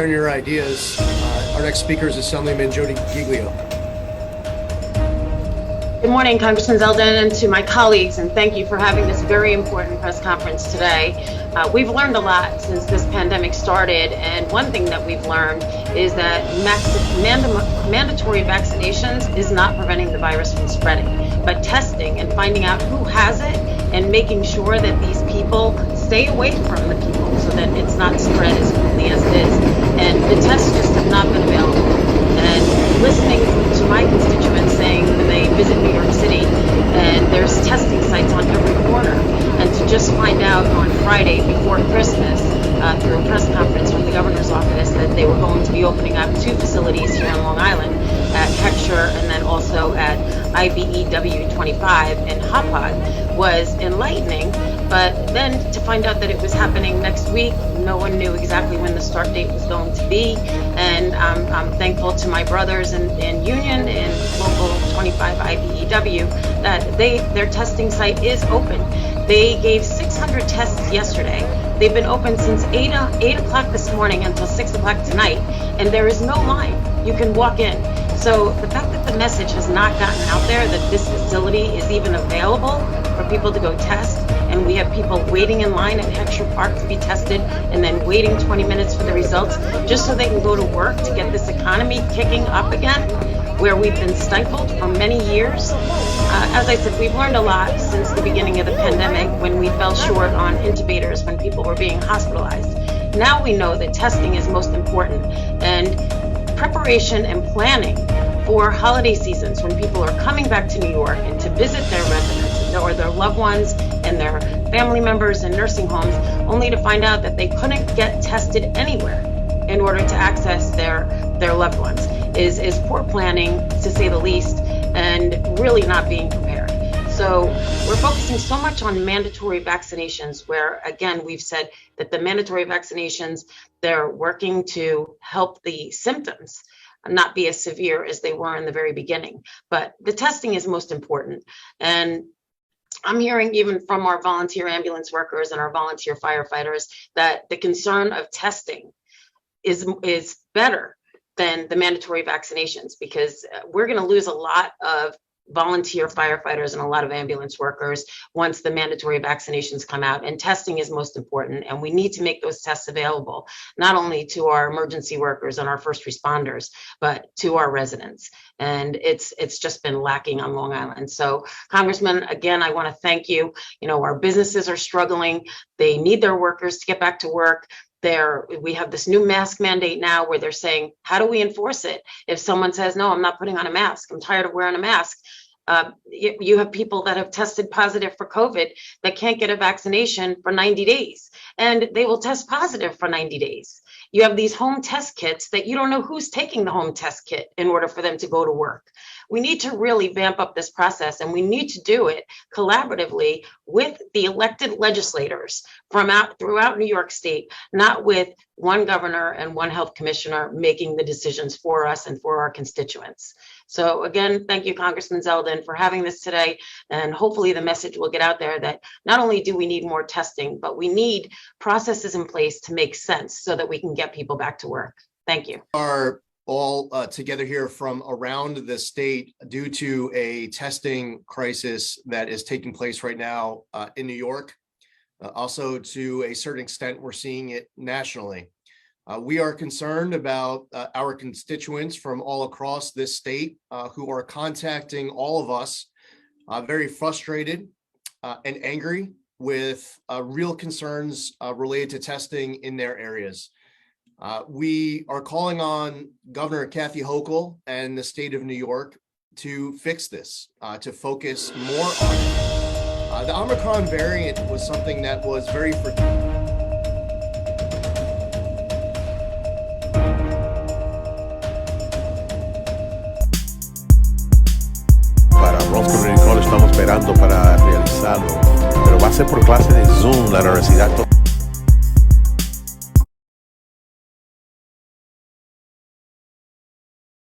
Your ideas. Our next speaker is Assemblyman Jody Giglio. Good morning, Congressman Zeldin, and to my colleagues, and thank you for having this very important press conference today. We've learned a lot since this pandemic started, and one thing that we've learned is that mandatory vaccinations is not preventing the virus from spreading, but testing and finding out who has it and making sure that these people stay away from the people so that it's not spread as quickly as it is. And the tests just have not been available. And listening to my constituents saying when they visit New York City and there's testing sites on every corner, and to just find out on Friday before Christmas through a press conference from the governor's office that they were going to be opening up 2 facilities here on Long Island, at Heckscher and then also at IBEW 25 in Hauppauge, was enlightening. But then to find out that it was happening next week, no one knew exactly when the start date was going to be. And I'm thankful to my brothers in Union and Local 25 IBEW that their testing site is open. They gave 600 tests yesterday. They've been open since 8 o'clock this morning until 6 o'clock tonight, and there is no line. You can walk in. So the fact that the message has not gotten out there that this facility is even available for people to go test, and we have people waiting in line at Heckscher Park to be tested and then waiting 20 minutes for the results just so they can go to work to get this economy kicking up again, where we've been stifled for many years. As I said, we've learned a lot since the beginning of the pandemic when we fell short on intubators when people were being hospitalized. Now we know that testing is most important, and preparation and planning for holiday seasons when people are coming back to New York and to visit their residents or their loved ones and their family members in nursing homes, only to find out that they couldn't get tested anywhere in order to access their loved ones is poor planning, to say the least, and really not being prepared. So we're focusing so much on mandatory vaccinations, where again, we've said that the mandatory vaccinations, they're working to help the symptoms not be as severe as they were in the very beginning. But the testing is most important. And I'm hearing even from our volunteer ambulance workers and our volunteer firefighters that the concern of testing is better than the mandatory vaccinations, because we're going to lose a lot of volunteer firefighters and a lot of ambulance workers once the mandatory vaccinations come out, and testing is most important. And we need to make those tests available, not only to our emergency workers and our first responders, but to our residents. And it's just been lacking on Long Island. So Congressman, again, I want to thank you. You know, our businesses are struggling. They need their workers to get back to work. We have this new mask mandate now where they're saying, how do we enforce it? If someone says, no, I'm not putting on a mask, I'm tired of wearing a mask. You have people that have tested positive for COVID that can't get a vaccination for 90 days, and they will test positive for 90 days. You have these home test kits that you don't know who's taking the home test kit in order for them to go to work. We need to really vamp up this process, and we need to do it collaboratively with the elected legislators from throughout New York State, not with one governor and one health commissioner making the decisions for us and for our constituents. So again, thank you, Congressman Zeldin, for having this today. And hopefully the message will get out there that not only do we need more testing, but we need processes in place to make sense so that we can get people back to work. Thank you. Are all together here from around the state due to a testing crisis that is taking place right now in New York. Also, to a certain extent, we're seeing it nationally. We are concerned about our constituents from all across this state who are contacting all of us, very frustrated and angry with real concerns related to testing in their areas. We are calling on Governor Kathy Hochul and the state of New York to fix this, to focus more on it. The Omicron variant was something that was very Para Bronx Community College estamos esperando para realizarlo, pero va a ser por clase de Zoom. La universidad